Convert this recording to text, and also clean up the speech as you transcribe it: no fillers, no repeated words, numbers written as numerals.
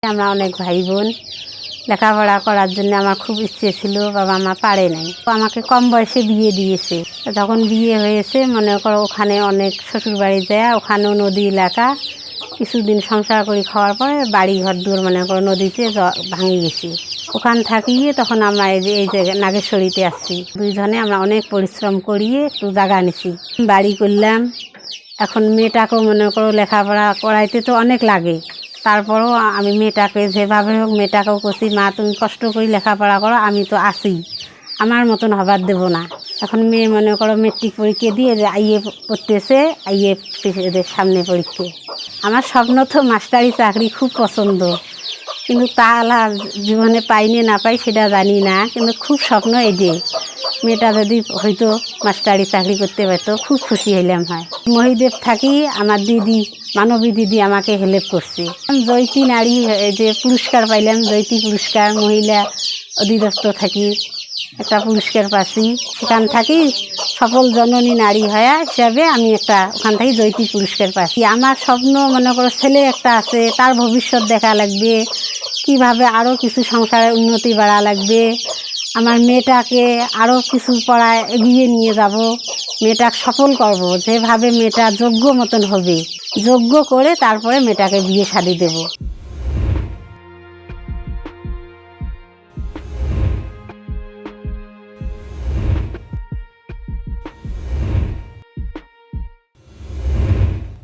আমরা অনেক ভাই বোন লেখাপড়া করার জন্য আমার খুব ইচ্ছে ছিল, বাবা মা পারে নাই। আমাকে কম বয়সে বিয়ে দিয়েছে। যখন বিয়ে হয়েছে মনে করো ওখানে অনেক শ্বশুরবাড়ি যায়, ওখানেও নদী এলাকা। কিছুদিন সংসার করে খাওয়ার পরে বাড়ি ঘর দূর মনে করো নদীতে ভাঙে গেছি। ওখান থাকিয়ে তখন আমরা এই জায়গায় নাগেশ্বরীতে আসছি। দুইজনে আমরা অনেক পরিশ্রম করিয়ে একটু জায়গা নিছি, বাড়ি করলাম। এখন মেয়েটাকেও মনে করো লেখাপড়া করাইতে তো অনেক লাগে, তারপরেও আমি মেয়েটাকে যেভাবে হোক মেয়েটাকেও করছি, মা তুমি কষ্ট করে লেখাপড়া করো, আমি তো আছি, আমার মতন হবার দেবো না। এখন মেয়ে মনে করো মেট্রিক পরীক্ষা দিয়ে আইএ পড়তেছে, আইএ এদের সামনে পরীক্ষা। আমার স্বপ্ন তো মাস্টারি চাকরি খুব পছন্দ, কিন্তু তা জীবনে পাইনি না পাই সেটা জানি না, কিন্তু খুব স্বপ্ন এই যে মেয়েটা যদি হয়তো মাস্টারি চাকরি করতে পারতো খুব খুশি হইলাম হয়। মহিদেব থাকি আমার দিদি মানবী দিদি আমাকে হেল্প করছে। জয়তী নারী যে পুরস্কার পাইলাম, জয়তী পুরস্কার মহিলা অধিদপ্তর থাকি একটা পুরস্কার পাচ্ছি। সেখান থাকি সফল জননী নারী হয়া হিসাবে আমি একটা ওখান থেকে জয়তী পুরস্কার পাচ্ছি। আমার স্বপ্ন মনে করো ছেলে একটা আছে, তার ভবিষ্যৎ দেখা লাগবে, কিভাবে আরও কিছু সংসারের উন্নতি বাড়া লাগবে, আমার মেয়েটাকে আরও কিছু পড়ায় এগিয়ে নিয়ে যাব, মেয়েটাকে সফল করব, যেভাবে মেয়েটা যোগ্য মতন হবে, যোগ্য করে তারপরে মেয়েটাকে বিয়ে শাদী দেব।